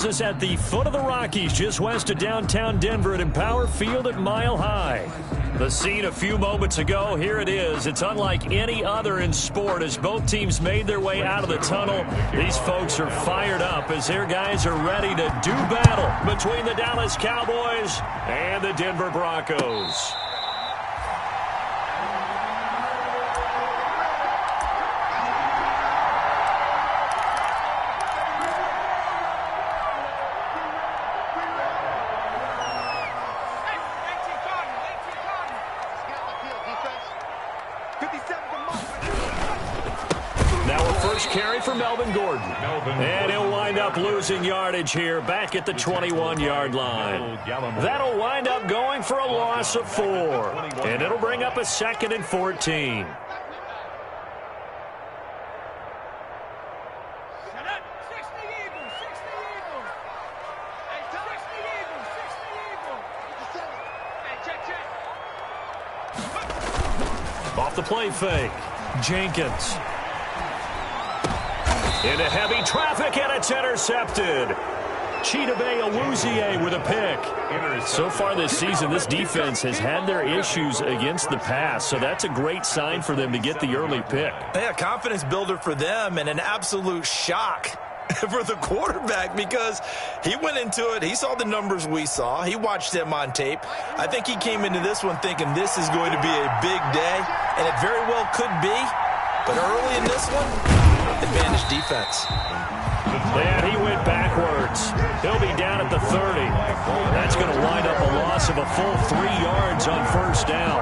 Is at the foot of the Rockies, just west of downtown Denver at Empower Field at Mile High. The scene a few moments ago, here it is. It's unlike any other in sport as both teams made their way out of the tunnel. These folks are fired up as their guys are ready to do battle between the Dallas Cowboys and the Denver Broncos. Carry for Melvin Gordon. And he'll wind up losing yardage here back at the 21-yard line. That'll wind up going for a loss of 4. And it'll bring up a 2nd and 14. Off the play fake. Jenkins. Into heavy traffic, and it's intercepted. Chidobe Awuzie with a pick. So far this season, this defense has had their issues against the pass, so that's a great sign for them to get the early pick. Yeah, confidence builder for them and an absolute shock for the quarterback because he went into it. He saw the numbers we saw. He watched them on tape. I think he came into this one thinking this is going to be a big day, and it very well could be. But early in this one, advantage defense. And he went backwards. He'll be down at the 30. That's going to wind up a loss of a full 3 yards on first down.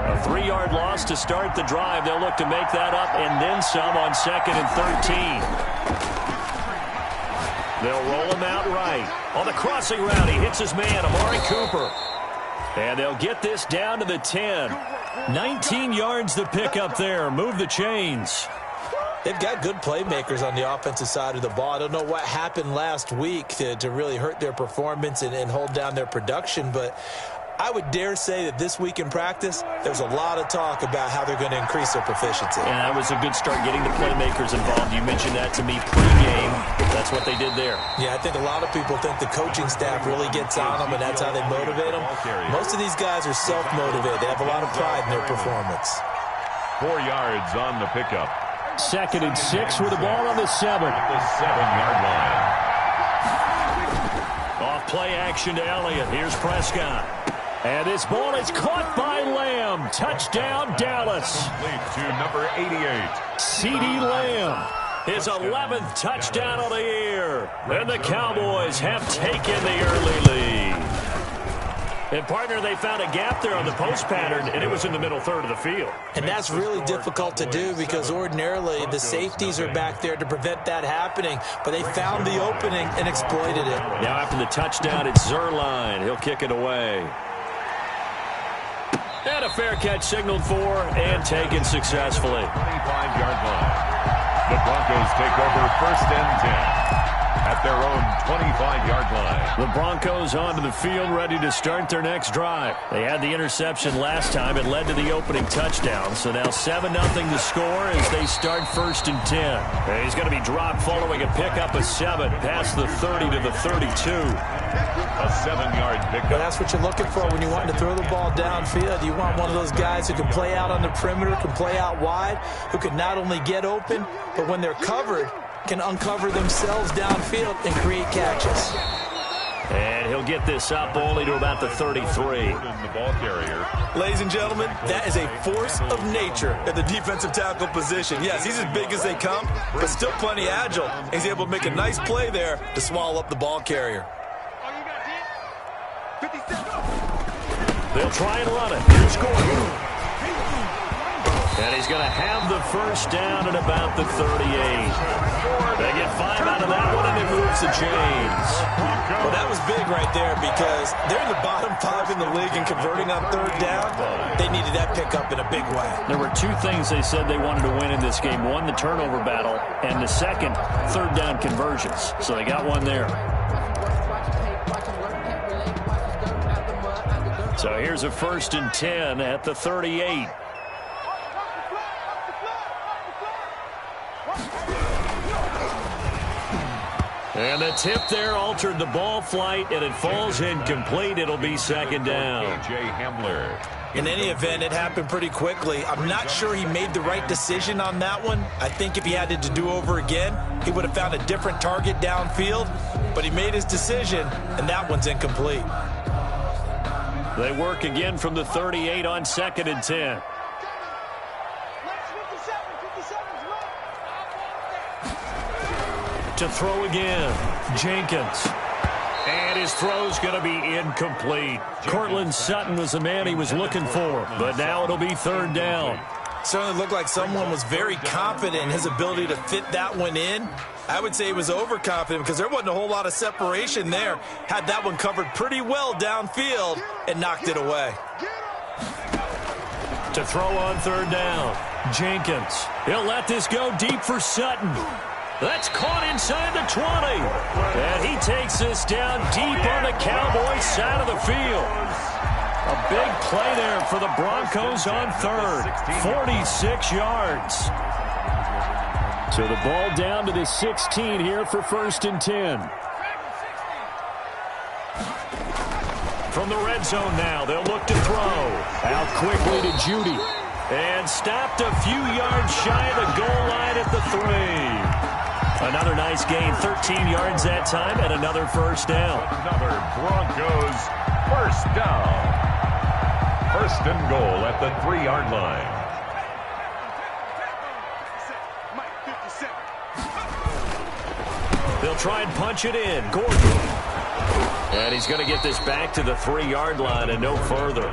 A 3-yard loss to start the drive. They'll look to make that up and then some on 2nd and 13. They'll roll him out right. On the crossing route, he hits his man, Amari Cooper. And they'll get this down to the 10. 19 yards to pick up there. Move the chains. They've got good playmakers on the offensive side of the ball. I don't know what happened last week to really hurt their performance and hold down their production, but I would dare say that this week in practice, there's a lot of talk about how they're going to increase their proficiency. And that was a good start getting the playmakers involved. You mentioned that to me pregame. That's what they did there. Yeah, I think a lot of people think the coaching staff really gets on them, and that's how they motivate them. Most of these guys are self-motivated. They have a lot of pride in their performance. 4 yards on the pickup. 2nd and 6 with the ball on the 7. At the 7-yard line. Off play action to Elliott. Here's Prescott. And this ball is caught by Lamb. Touchdown, Dallas. Lead to number 88. CeeDee Lamb. His 11th touchdown of the year. And the Cowboys have taken the early lead. And, partner, they found a gap there on the post pattern, and it was in the middle third of the field. And that's really difficult to do because ordinarily the safeties are back there to prevent that happening. But they found the opening and exploited it. Now after the touchdown, it's Zerline. He'll kick it away. And a fair catch signaled for and taken successfully. 25-yard line. The Broncos take over 1st and 10 at their own 25-yard line. The Broncos onto the field ready to start their next drive. They had the interception last time. It led to the opening touchdown. So now 7-0 to score as they start 1st and 10. And he's going to be dropped following a pickup of 7 past the 30 to the 32. A 7-yard pickup. Well, that's what you're looking for when you want to throw the ball downfield. You want one of those guys who can play out on the perimeter, can play out wide, who can not only get open, but when they're covered, can uncover themselves downfield and create catches. And he'll get this up only to about the 33. The ball carrier. Ladies and gentlemen, that is a force of nature at the defensive tackle position. Yes, he's as big as they come, but still plenty agile. He's able to make a nice play there to swallow up the ball carrier. They'll try and run it. Here's Gordon. And he's going to have the first down at about the 38. They get 5 out of that one, and it moves the chains. Well, that was big right there because they're in the bottom 5 in the league and converting on 3rd down. They needed that pickup in a big way. There were 2 things they said they wanted to win in this game. One, the turnover battle, and the second, 3rd down conversions. So they got one there. So here's a 1st and 10 at the 38. And the tip there altered the ball flight, and it falls incomplete. It'll be 2nd down. A.J. Hamler. In any event, it happened pretty quickly. I'm not sure he made the right decision on that one. I think if he had it to do over again, he would have found a different target downfield. But he made his decision, and that one's incomplete. They work again from the 38 on 2nd and 10. To throw again, Jenkins. And his throw's going to be incomplete. Cortland Sutton was the man he was looking for, but now it'll be 3rd down. Certainly looked like someone was very confident in his ability to fit that one in. I would say he was overconfident because there wasn't a whole lot of separation there. Had that one covered pretty well downfield and knocked it away. To throw on 3rd down, Jenkins. He'll let this go deep for Sutton. That's caught inside the 20. And he takes this down deep on the Cowboys side of the field. A big play there for the Broncos on 3rd. 46 yards. So the ball down to the 16 here for 1st and 10. From the red zone now, they'll look to throw. Out quickly to Judy. And stopped a few yards shy of the goal line at the 3. Another nice gain, 13 yards that time, and another 1st down. Another Broncos 1st down. 1st and goal at the 3-yard line. They'll try and punch it in. Gordon. And he's going to get this back to the 3-yard line and no further.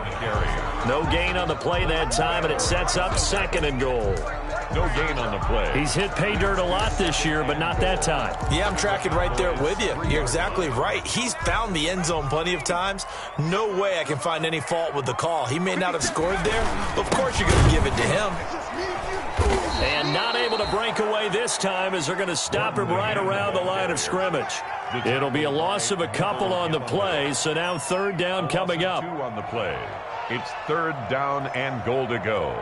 No gain on the play that time, and it sets up 2nd and goal. No gain on the play. He's hit pay dirt a lot this year, but not that time. Yeah, I'm tracking right there with you. You're exactly right. He's found the end zone plenty of times. No way I can find any fault with the call. He may not have scored there, but of course you're going to give it to him. And not able to break away this time as they're going to stop him right around the line of scrimmage. It'll be a loss of a couple on the play, so now 3rd down coming up. 2 on the play. It's 3rd down and goal to go.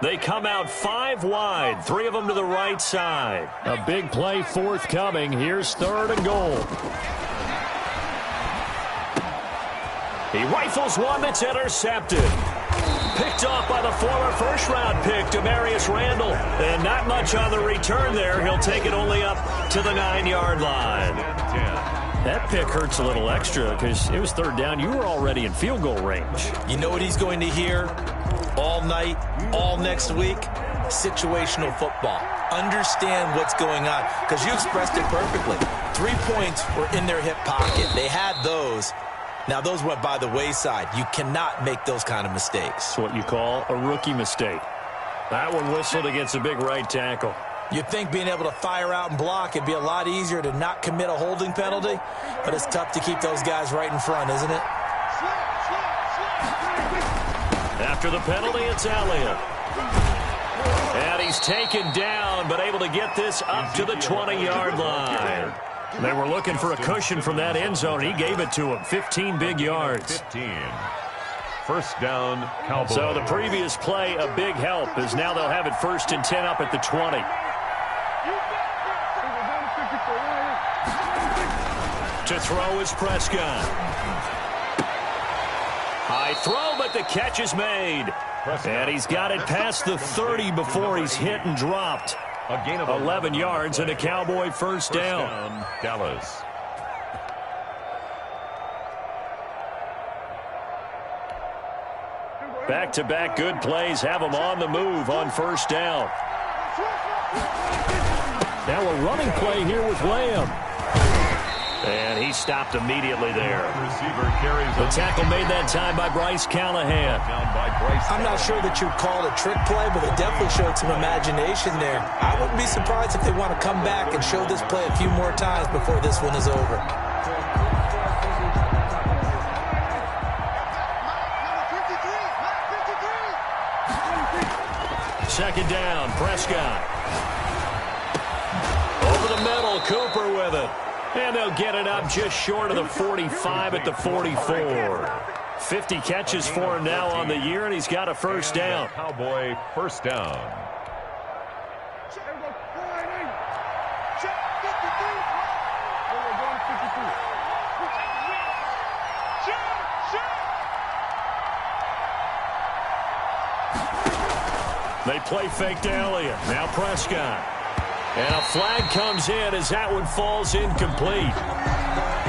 They come out 5 wide, 3 of them to the right side. A big play forthcoming. Here's 3rd and goal. He rifles one that's intercepted. Picked off by the former first-round pick, Demarius Randall. And not much on the return there. He'll take it only up to the 9-yard line. That pick hurts a little extra because it was 3rd down. You were already in field goal range. You know what he's going to hear all night, all next week? Situational football. Understand what's going on because you expressed it perfectly. 3 points were in their hip pocket. They had those. Now, those went by the wayside. You cannot make those kind of mistakes. It's what you call a rookie mistake. That one whistled against a big right tackle. You'd think being able to fire out and block it'd be a lot easier to not commit a holding penalty, but it's tough to keep those guys right in front, isn't it? After the penalty, it's Elliott. And he's taken down, but able to get this up to the 20-yard line. They were looking for a cushion from that end zone. He gave it to him. 15 big yards. 15. 1st down, Cowboys. So the previous play, a big help, as now they'll have it 1st and 10 up at the 20. To throw is Prescott. High throw, but the catch is made. And he's got it past the 30 before he's hit and dropped. A gain of 11 yards and a Cowboy first down. Dallas. Back-to-back good plays have him on the move on 1st down. Now a running play here with Lamb. And he stopped immediately there. Receiver carries the tackle made that time by Bryce Callahan. I'm not sure that you'd call it a trick play, but it definitely showed some imagination there. I wouldn't be surprised if they want to come back and show this play a few more times before this one is over. Second down, Prescott. Over the middle, Cooper with it. And they'll get it up just short of the 45 at the 44. 50 catches for him now on the year, and he's got a first down. Cowboy first down. They play fake to Elliott. Now Prescott. And a flag comes in as that one falls incomplete.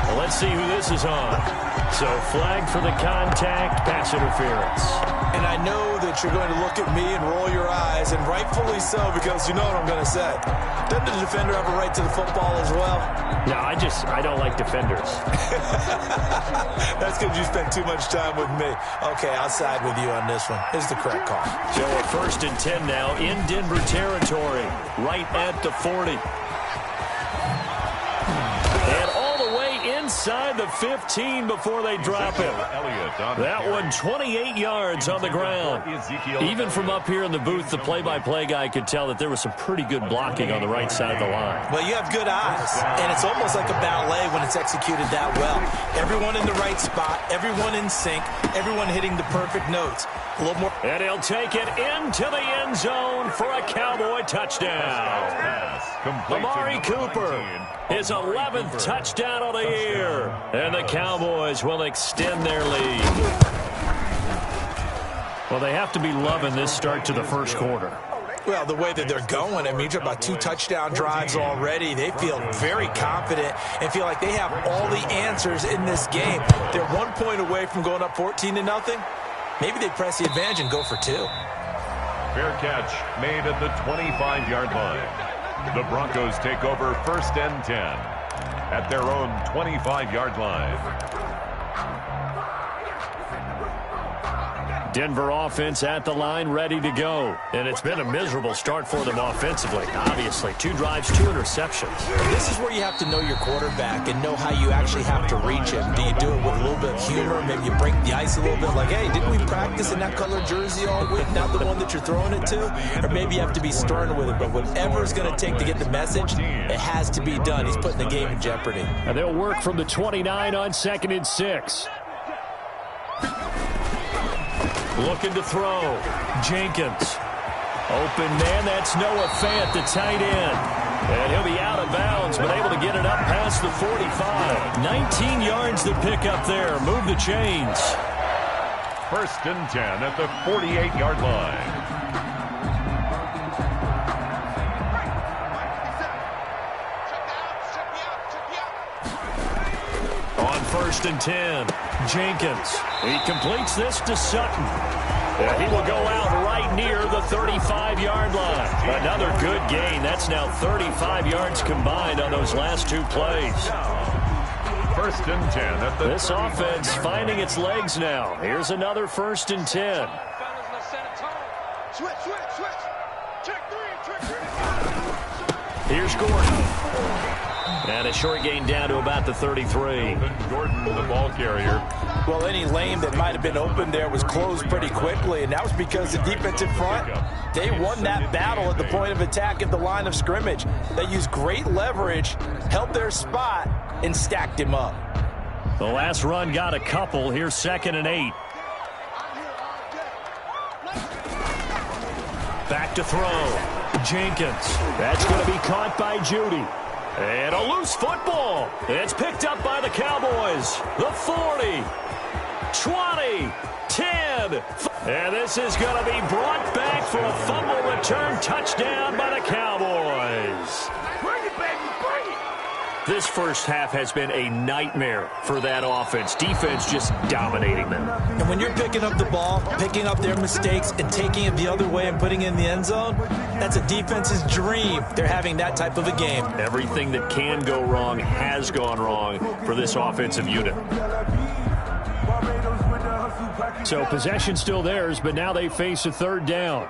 Well, let's see who this is on. So flag for the contact, pass interference. And I know that you're going to look at me and roll your eyes, and rightfully so, because you know what I'm going to say. Doesn't the defender have a right to the football as well? No, I don't like defenders. That's because you spent too much time with me. Okay, I'll side with you on this one. It's the correct call. So a 1st and 10 now in Denver territory, right at the 40. And all the way inside the 15 before they drop him. That one 28 yards on the ground. Even from up here in the booth, the play-by-play guy could tell that there was some pretty good blocking on the right side of the line. Well, you have good eyes, and it's almost like a ballet when it's executed that well. Everyone in the right spot, everyone in sync, everyone hitting the perfect notes. A little more. And he'll take it into the end zone for a Cowboy touchdown. Amari Cooper, his 11th touchdown of the year. And the Cowboys will extend their lead. Well, they have to be loving this start to the first quarter. Well, the way that they're going, I mean, you're talking about 2 touchdown drives already. They feel very confident and feel like they have all the answers in this game. They're 1 point away from going up 14-0. Maybe they press the advantage and go for 2. Fair catch made at the 25-yard line. The Broncos take over 1st and 10 at their own 25-yard line. Denver offense at the line, ready to go. And it's been a miserable start for them offensively. Obviously, 2 drives, 2 interceptions. This is where you have to know your quarterback and know how you actually have to reach him. Do you do it with a little bit of humor? Maybe you break the ice a little bit like, hey, didn't we practice in that color jersey all week? Not the one that you're throwing it to? Or maybe you have to be stern with it. But whatever it's going to take to get the message, it has to be done. He's putting the game in jeopardy. And they'll work from the 29 on 2nd and 6. Looking to throw. Jenkins. Open man, that's Noah Fant, the tight end. And he'll be out of bounds, but able to get it up past the 45. 19 yards to pick up there. Move the chains. 1st and 10 at the 48-yard line. On 1st and 10, Jenkins. He completes this to Sutton. And he will go out right near the 35-yard line. Another good gain. That's now 35 yards combined on those last 2 plays. 1st and 10 at the This offense finding its legs now. Here's another 1st and 10. Here's Gordon. And a short gain down to about the 33. Gordon, the ball carrier. Well, any lane that might have been open there was closed pretty quickly, and that was because the defensive front, they won that battle at the point of attack at the line of scrimmage. They used great leverage, held their spot, and stacked him up. The last run got a couple. Here's 2nd and 8. Back to throw. Jenkins. That's going to be caught by Judy. And a loose football. It's picked up by the Cowboys. The 40, 20, 10. And this is going to be brought back for a fumble return touchdown by the Cowboys. Bring it, baby, bring it. This first half has been a nightmare for that offense. Defense just dominating them. And when you're picking up the ball, picking up their mistakes, and taking it the other way and putting it in the end zone, that's a defense's dream. They're having that type of a game. Everything that can go wrong has gone wrong for this offensive unit. So possession still theirs, but now they face a 3rd down.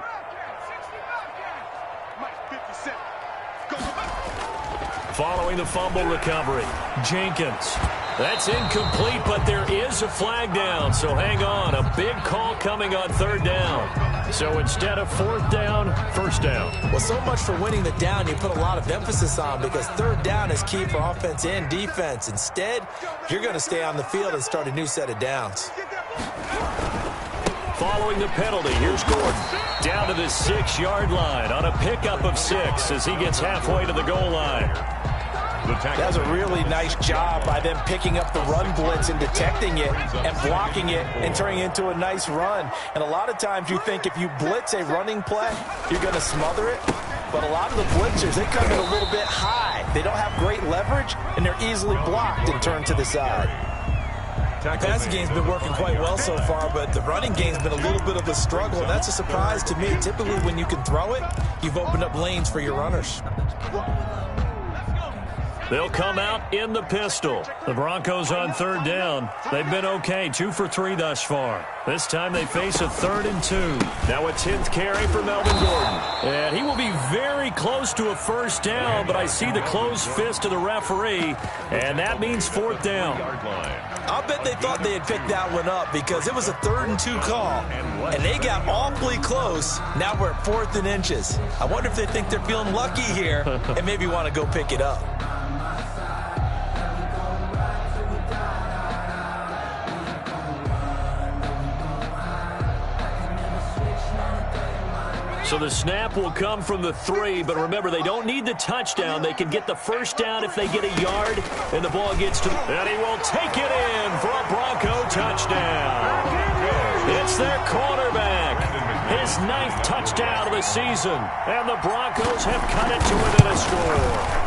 Following the fumble recovery, Jenkins. That's incomplete, but there is a flag down, so hang on. A big call coming on 3rd down. So instead of fourth down, first down. Well, so much for winning the down you put a lot of emphasis on, because third down is key for offense and defense. Instead, you're going to stay on the field and start a new set of downs. Following the penalty, here's Gordon. Down to the 6-yard line on a pickup of 6 as he gets halfway to the goal line. That's a really nice job by them picking up the run blitz and detecting it and blocking it and turning it into a nice run. And a lot of times you think if you blitz a running play, you're going to smother it. But a lot of the blitzers, they come in a little bit high. They don't have great leverage, and they're easily blocked and turned to the side. The passing game's been working quite well so far, but the running game's been a little bit of a struggle, and that's a surprise to me. Typically, when you can throw it, you've opened up lanes for your runners. They'll come out in the pistol. The Broncos on third down. They've been okay, 2 for 3 thus far. This time they face a 3rd and 2. Now a 10th carry for Melvin Gordon. And he will be very close to a first down, but I see the closed fist of the referee, and that means 4th down. I'll bet they thought they had picked that one up because it was a 3rd and 2 call, and they got awfully close. Now we're at 4th and inches. I wonder if they think they're feeling lucky here and maybe want to go pick it up. So the snap will come from the 3, but remember, they don't need the touchdown. They can get the first down if they get a yard, and the ball gets to... And he will take it in for a Bronco touchdown. It's their quarterback. His 9th touchdown of the season, and the Broncos have cut it to within a score.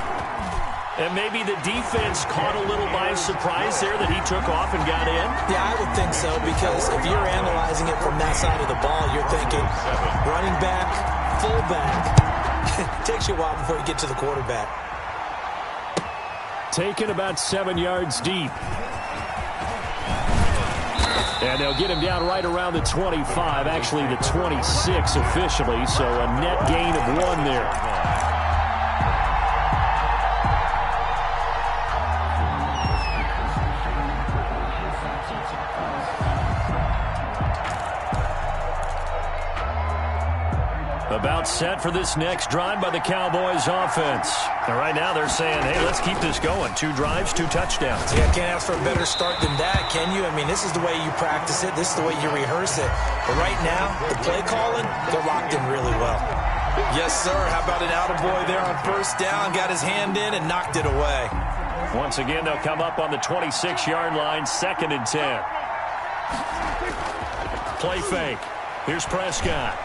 And maybe the defense caught a little by surprise there that he took off and got in? Yeah, I would think so, because if you're analyzing it from that side of the ball, you're thinking running back, fullback. It takes you a while before you get to the quarterback. Taken about 7 yards deep. And they'll get him down right around the 25, actually the 26 officially, so a net gain of 1 there. About set for this next drive by the Cowboys offense. And right now they're saying, hey, let's keep this going. 2 drives, 2 touchdowns. Yeah, can't ask for a better start than that, can you? I mean, this is the way you practice it. This is the way you rehearse it. But right now, the play calling, they're locked in really well. Yes, sir. How about an attaboy there on first down? Got his hand in and knocked it away. Once again, they'll come up on the 26-yard line, 2nd and 10. Play fake. Here's Prescott.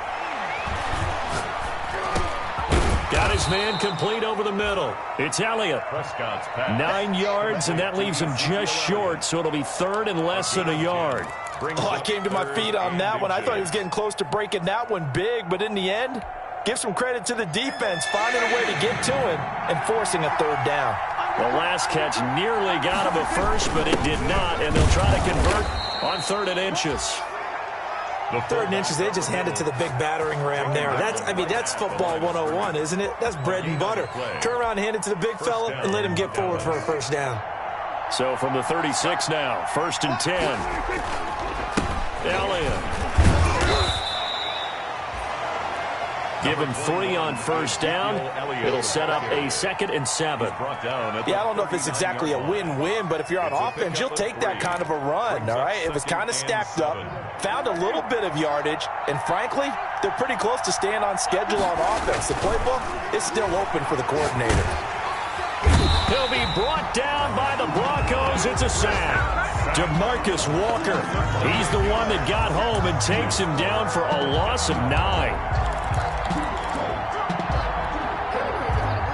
Got his man complete over the middle. It's Elliott. 9 yards, and that leaves him just short, so it'll be 3rd and less than a yard. Oh, I came to my feet on that one. I thought he was getting close to breaking that one big, but in the end, give some credit to the defense, finding a way to get to him and forcing a 3rd down. The last catch nearly got him a first, but it did not, and they'll try to convert on 3rd and inches. The 3rd and inches, they just hand it to the big battering ram there. That's football 101, isn't it? That's bread and butter. Turn around and hand it to the big fella and let him get forward for a first down. So from the 36 now, 1st and 10. Elliott. Give him 3 on first down. It'll set up a 2nd and 7. Yeah, I don't know if it's exactly a win-win, but if you're on offense, you'll take that kind of a run, all right? It was kind of stacked up, found a little bit of yardage, and frankly, they're pretty close to staying on schedule on offense. The playbook is still open for the coordinator. He'll be brought down by the Broncos. It's a sack. DeMarcus Walker. He's the one that got home and takes him down for a loss of 9.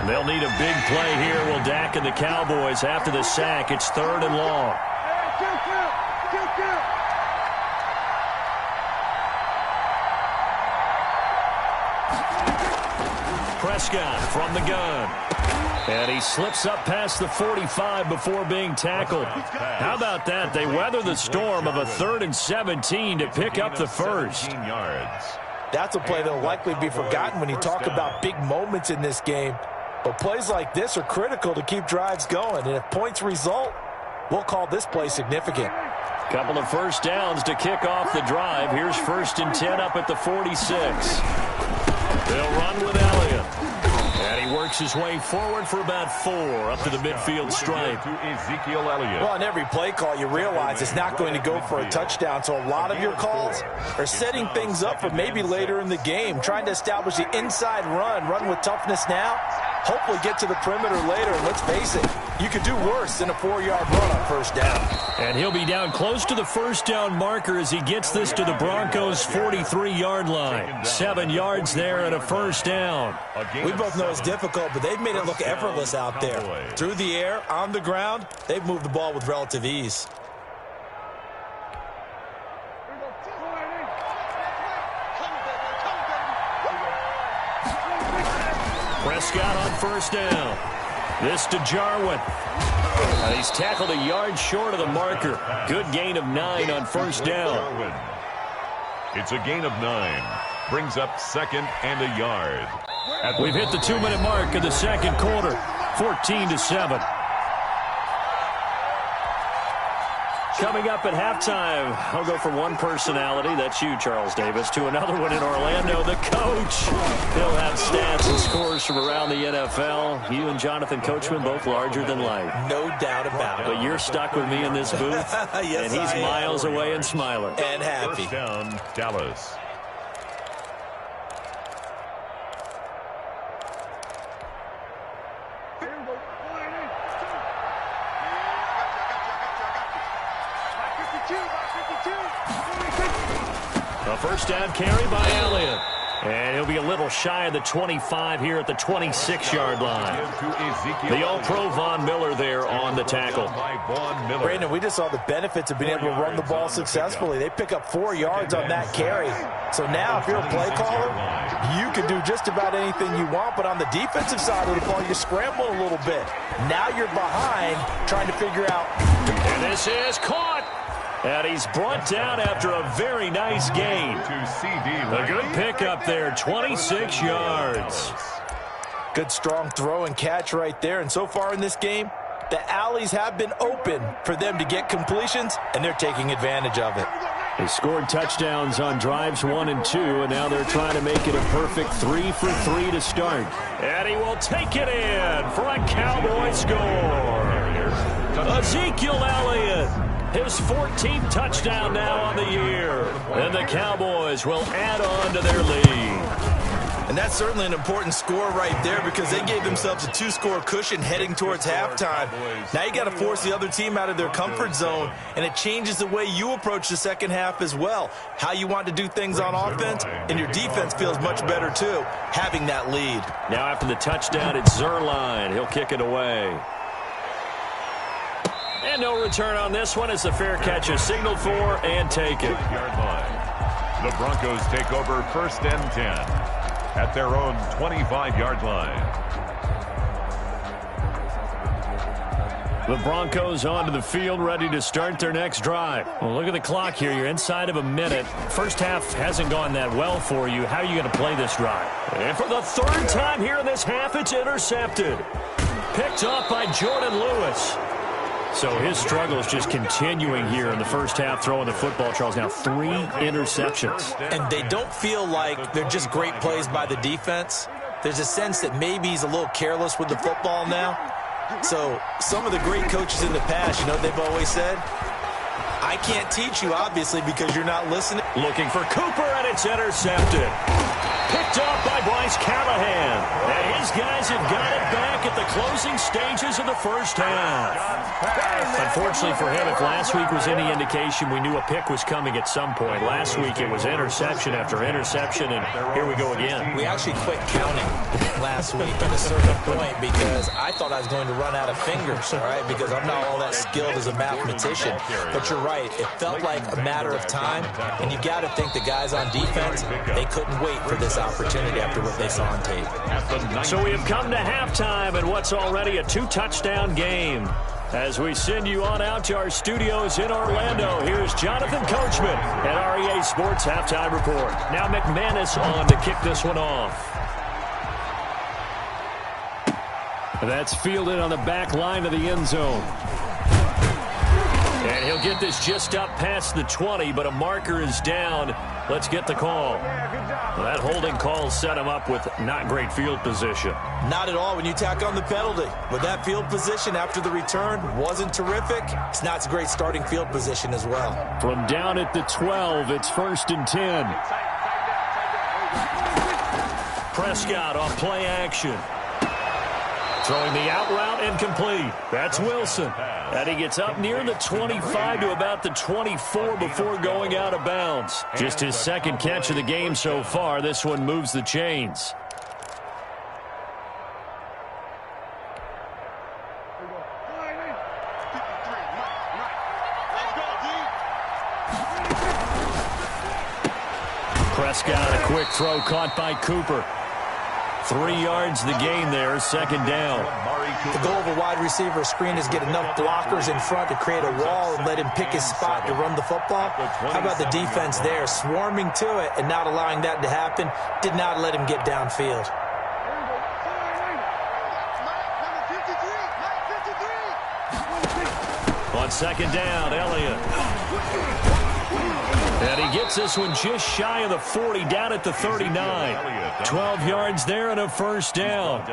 They'll need a big play here. Will Dak and the Cowboys after the sack. It's 3rd and long. Prescott from the gun. And he slips up past the 45 before being tackled. How about that? They weather the storm of a 3rd and 17 to pick up the first. That's a play that'll likely be forgotten when you talk about big moments in this game. But plays like this are critical to keep drives going. And if points result, we'll call this play significant. Couple of first downs to kick off the drive. Here's 1st and 10 up at the 46. They'll run with Elliott. And he works his way forward for about 4 up to the midfield stripe. To Ezekiel Elliott. Well, on every play call, you realize it's not going to go for a touchdown. So a lot of your calls are setting things up for maybe later in the game, trying to establish the inside run with toughness now, hopefully get to the perimeter later. And let's face it, you could do worse than a 4-yard run on first down. And he'll be down close to the first down marker as he gets this to the Broncos' 43-yard line. 7 yards there and a first down. We both know it's difficult, but they've made it look effortless out there. Through the air, on the ground, they've moved the ball with relative ease. Prescott on first down. This to Jarwin. And he's tackled a yard short of the marker. Good gain of 9 on first down. It's a gain of 9. Brings up 2nd and a yard. We've hit the 2-minute mark of the second quarter. 14-7. Coming up at halftime, I'll go from one personality, that's you, Charles Davis, to another one in Orlando, the coach. He'll have stats and scores from around the NFL. You and Jonathan Coachman, both larger than life. No doubt about it. But you're stuck with me in this booth, yes, and he's miles away and smiling. And happy. First down, Dallas. A first down carry by Elliott. And he'll be a little shy of the 25 here at the 26-yard line. The All-Pro Von Miller there on the tackle. Brandon, we just saw the benefits of being able to run the ball successfully. They pick up 4 yards on that carry. So now if you're a play caller, you can do just about anything you want. But on the defensive side of the ball, you scramble a little bit. Now you're behind trying to figure out. And this is caught. And he's brought down after a very nice gain. A good pickup there, 26 yards. Good strong throw and catch right there. And so far in this game, the alleys have been open for them to get completions, and they're taking advantage of it. They scored touchdowns on drives 1 and 2, and now they're trying to make it a perfect 3 for 3 to start. And he will take it in for a Cowboy score. Ezekiel Elliott. His 14th touchdown now on the year. And the Cowboys will add on to their lead. And that's certainly an important score right there because they gave themselves a 2-score cushion heading towards halftime. Now you got to force the other team out of their comfort zone, and it changes the way you approach the second half as well. How you want to do things on offense, and your defense feels much better too, having that lead. Now after the touchdown, it's Zerline. He'll kick it away. And no return on this one as the fair catch is signaled for and taken. The Broncos take over 1st and 10 at their own 25-yard line. The Broncos onto the field, ready to start their next drive. Well, look at the clock here. You're inside of a minute. First half hasn't gone that well for you. How are you going to play this drive? And for the 3rd time here in this half, it's intercepted. Picked off by Jordan Lewis. So his struggle is just continuing here in the first half, throwing the football, Charles. Now 3 interceptions. And they don't feel like they're just great plays by the defense. There's a sense that maybe he's a little careless with the football now. So some of the great coaches in the past, you know what they've always said? I can't teach you, obviously, because you're not listening. Looking for Cooper, and it's intercepted. Picked off by Bryce Callahan. And his guys have got it back at the closing stages of the first half. Unfortunately for him, if last week was any indication, we knew a pick was coming at some point. Last week it was interception after interception, and here we go again. We actually quit counting last week at a certain point because I thought I was going to run out of fingers, all right, because I'm not all that skilled as a mathematician. But you're right. It felt like a matter of time, and you got to think the guys on defense, they couldn't wait for this opportunity after what they saw on tape. So we have come to halftime in what's already a 2-touchdown game. As we send you on out to our studios in Orlando, here's Jonathan Coachman at REA Sports Halftime Report. Now McManus on to kick this one off. That's fielded on the back line of the end zone. And he'll get this just up past the 20, but a marker is down. Let's get the call. Well, that holding call set him up with not great field position. Not at all when you tack on the penalty. With that field position after the return wasn't terrific, it's not a great starting field position as well. From down at the 12, it's 1st and 10. Prescott off play action. Throwing the out route incomplete. That's Wilson. And he gets up near the 25 to about the 24 before going out of bounds. Just his second catch of the game so far. This one moves the chains. Prescott, a quick throw caught by Cooper. 3 yards the gain there, 2nd down. The goal of a wide receiver screen is get enough blockers in front to create a wall and let him pick his spot to run the football. How about the defense there, swarming to it and not allowing that to happen? Did not let him get downfield. On 2nd down, Elliott. And he gets this one just shy of the 40, down at the 39. 12 yards there and a 1st down.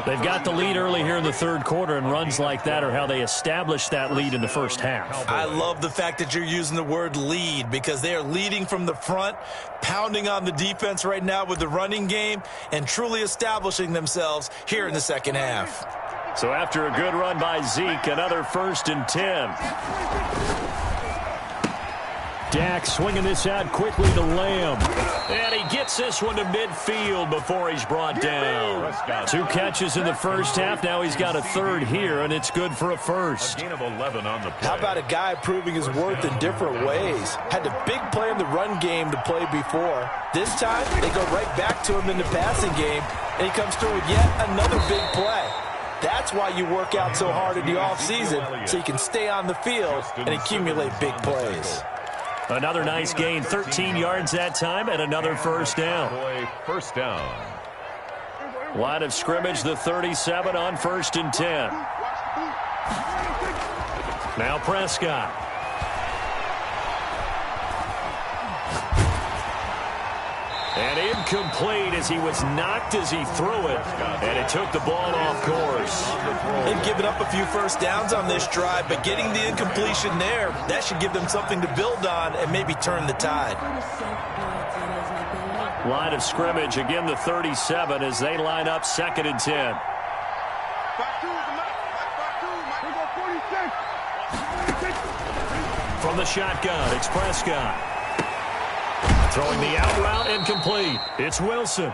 They've got the lead early here in the 3rd quarter, and runs like that are how they establish that lead in the 1st half. I love the fact that you're using the word lead because they are leading from the front, pounding on the defense right now with the running game, and truly establishing themselves here in the 2nd half. So after a good run by Zeke, another 1st and 10. Dak swinging this out quickly to Lamb. And he gets this one to midfield before he's brought down. 2 catches in the 1st half. Now he's got a 3rd here, and it's good for a 1st. A gain of 11 on the play. How about a guy proving his worth in different ways? Had a big play in the run game to play before. This time, they go right back to him in the passing game, and he comes through with yet another big play. That's why you work out so hard in the offseason, so you can stay on the field and accumulate big plays. Another nice gain, 13 yards that time, and another 1st down. 1st down. Line of scrimmage, the 37 on 1st and 10. Now Prescott. And incomplete as he was knocked as he threw it. And it took the ball off course. They've given up a few 1st downs on this drive, but getting the incompletion there, that should give them something to build on and maybe turn the tide. Line of scrimmage, again the 37 as they line up 2nd and 10. From the shotgun, it's Prescott. Throwing the out route incomplete. It's Wilson.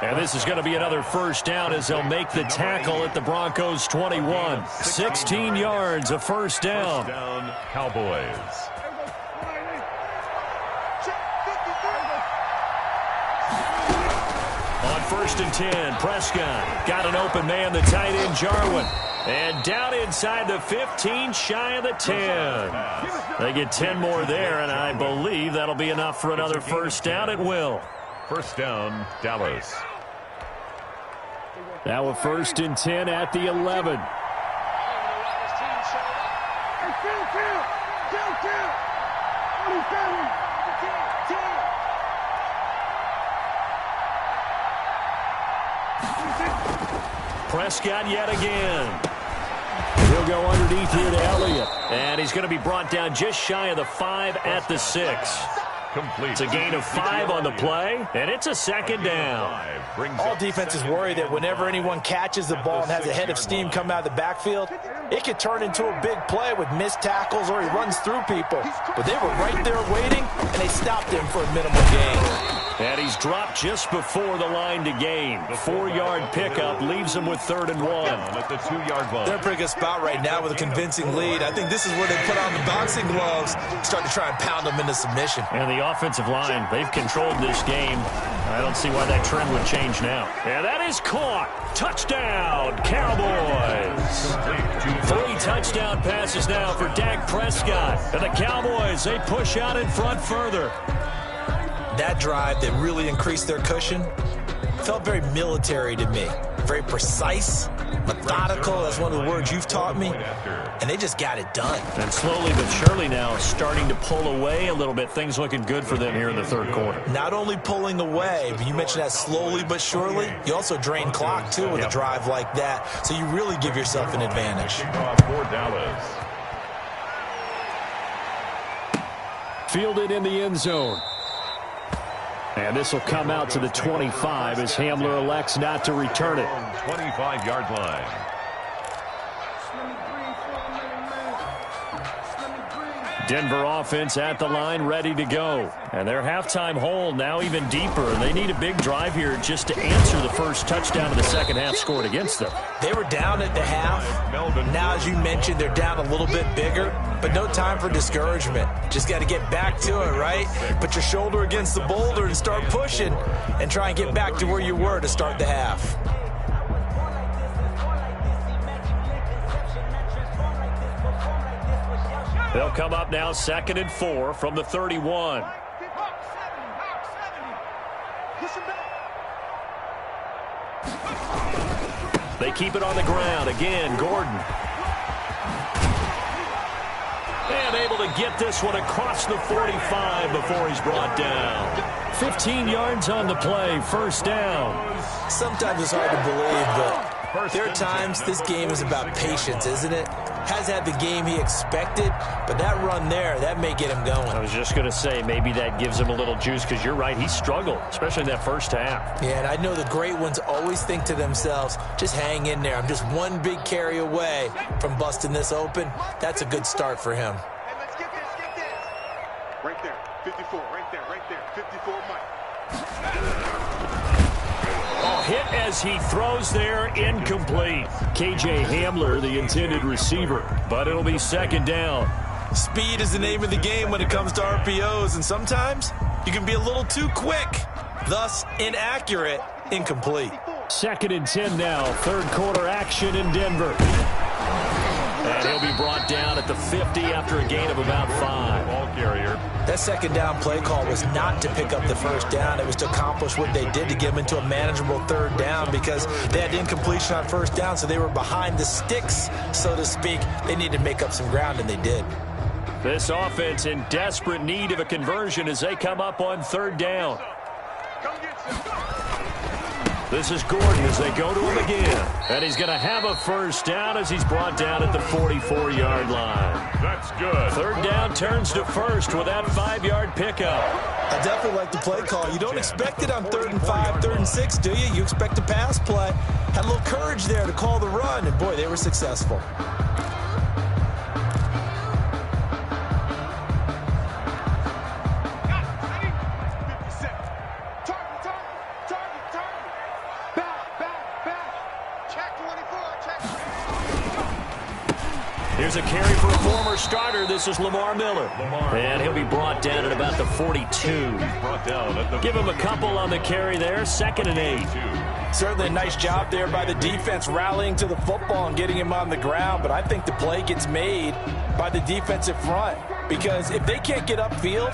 And this is going to be another 1st down as they'll make the tackle at the Broncos 21. 16 yards, a 1st down. 1st down, Cowboys. On 1st and 10, Prescott got an open man, the tight end Jarwin. And down inside the 15, shy of the 10. They get 10 more there, and I believe that'll be enough for another 1st down. It will. 1st down, Dallas. Now a 1st and 10 at the 11. Prescott yet again. He'll go underneath here to Elliott. And he's going to be brought down just shy of the 5 at the 6. Complete. It's a gain of 5 on the play, and it's a 2nd down. All defenses worry that whenever anyone catches the ball and has a head of steam come out of the backfield, it could turn into a big play with missed tackles or he runs through people. But they were right there waiting, and they stopped him for a minimal gain. And he's dropped just before the line to gain. 4-yard pickup leaves him with 3rd and 1. At the 2-yard line. They're in a pretty good spot right now with a convincing lead. I think this is where they put on the boxing gloves, start to try and pound them into submission. And the offensive line, they've controlled this game. I don't see why that trend would change now. And that is caught. Touchdown, Cowboys. 3 touchdown passes now for Dak Prescott. And the Cowboys, they push out in front further. That drive that really increased their cushion felt very military to me. very precise, methodical. That's one of the words you've taught me. And they just got it done. And slowly but surely now starting to pull away a little bit. Things looking good for them here in the third quarter. Not only pulling away, but you mentioned that slowly but surely. You also drain clock, too, with a drive like that. So you really give yourself an advantage. For Dallas. Fielded in the end zone. And this will come out to the 25 as Hamler elects not to return it. 25-yard line. Denver offense at the line, ready to go. And their halftime hole now even deeper. They need a big drive here just to answer the first touchdown of the second half scored against them. They were down at the half. Now, as you mentioned, they're down a little bit bigger, but no time for discouragement. Just got to get back to it, right? Put your shoulder against the boulder and start pushing and try and get back to where you were to start the half. They'll come up now 2nd and 4 from the 31. They keep it on the ground. Again, Gordon. And able to get this one across the 45 before he's brought down. 15 yards on the play, first down. Sometimes it's hard to believe, but there are times this game is about patience, isn't it? Has had the game he expected, but that run there, that may get him going. I was just going to say, maybe that gives him a little juice, because you're right, he struggled, especially in that first half. Yeah, and I know the great ones always think to themselves, just hang in there. I'm just one big carry away from busting this open. That's a good start for him. Hey, let's get this. Right there, 54, right there, 54, Mike. Oh, hit as he throws there, incomplete. K.J. Hamler, the intended receiver, but it'll be second down. Speed is the name of the game when it comes to RPOs, and sometimes you can be a little too quick, thus inaccurate, incomplete. 2nd and 10 now, third quarter action in Denver. And he'll be brought down at the 50 after a gain of about 5. Ball carrier. That second down play call was not to pick up the first down. It was to accomplish what they did to get them into a manageable third down, because they had incompletion on first down, so they were behind the sticks, so to speak. They needed to make up some ground, and they did. This offense in desperate need of a conversion as they come up on third down. Come get some. This is Gordon as they go to him again. And he's going to have a first down as he's brought down at the 44-yard line. That's good. Third down turns to first with that 5-yard pickup. I definitely like the play call. You don't expect it on 3rd and 5, 3rd and 6, do you? You expect a pass play. Had a little courage there to call the run, and boy, they were successful. Here's a carry for a former starter. This is Lamar Miller. And he'll be brought down at about the 42. Give him a couple on the carry there. 2nd and 8. Certainly a nice job there by the defense rallying to the football and getting him on the ground, but I think the play gets made by the defensive front, because if they can't get upfield,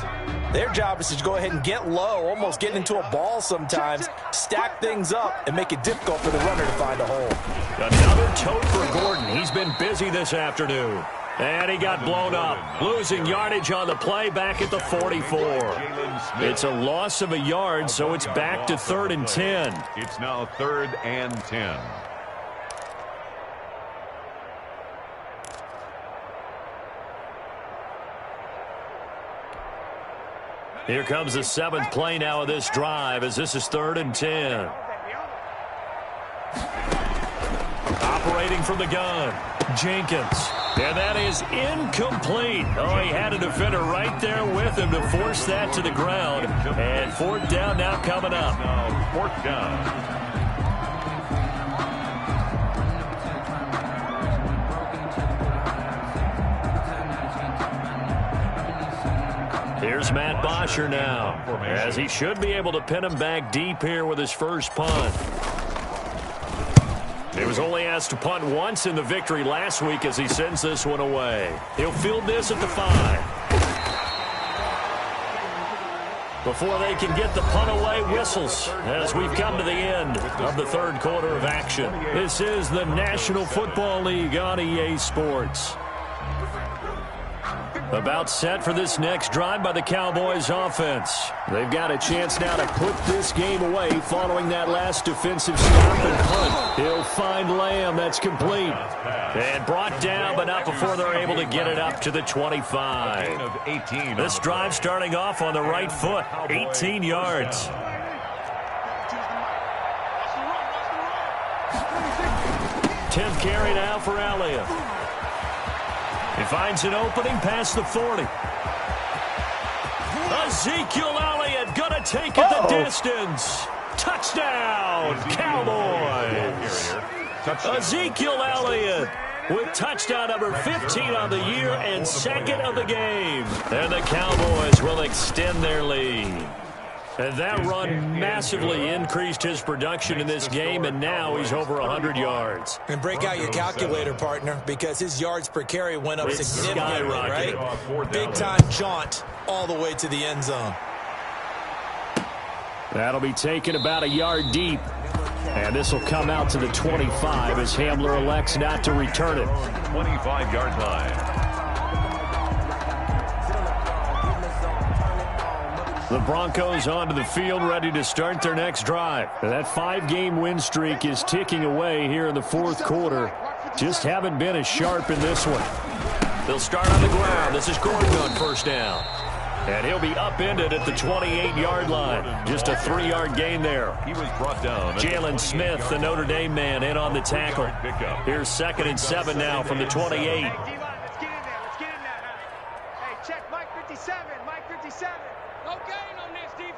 their job is to go ahead and get low, almost get into a ball sometimes, stack things up, and make it difficult for the runner to find a hole. Another tote for Gordon. He's been busy this afternoon. And he got blown up, losing yardage on the play back at the 44. It's a loss of a yard, so it's back to 3rd and 10. It's now 3rd and 10. Here comes the 7th play now of this drive, as this is 3rd and 10. Operating from the gun, Jenkins. And that is incomplete. Oh, he had a defender right there with him to force that to the ground. And 4th down now coming up. Now 4th down. Here's Matt Bosher now, as he should be able to pin him back deep here with his first punt. He was only asked to punt once in the victory last week as he sends this one away. He'll field this at the 5. before they can get the punt away. Whistles as we've come to the end of the third quarter of action. This is the National Football League on EA Sports. About set for this next drive by the Cowboys offense. They've got a chance now to put this game away following that last defensive stop and punt. He'll find Lamb. That's complete. And brought down, but not before they're able to get it up to the 25. This drive starting off on the right foot. 18 yards. 10th carry now for Elliott. He finds an opening past the 40. Ezekiel Elliott going to take it the distance. Touchdown, Cowboys. Ezekiel Elliott with touchdown number 15 on the year and second of the game. And the Cowboys will extend their lead. And that run massively increased his production in this game, and now he's over 100 yards. And break out your calculator, partner, because his yards per carry went up significantly, right? Big-time jaunt all the way to the end zone. That'll be taken about a yard deep. And this will come out to the 25 as Hamler elects not to return it. 25-yard line. The Broncos onto the field, ready to start their next drive. That 5-game win streak is ticking away here in the fourth quarter. Just haven't been as sharp in this one. They'll start on the ground. This is Gordon on first down. And he'll be upended at the 28-yard line. Just a 3-yard gain there. He was brought down. Jalen Smith, the Notre Dame man, in on the tackle. Here's 2nd and 7 now from the 28. Let's get in there. Hey, check Mike 57. Mike 57. No gain on this, D-line.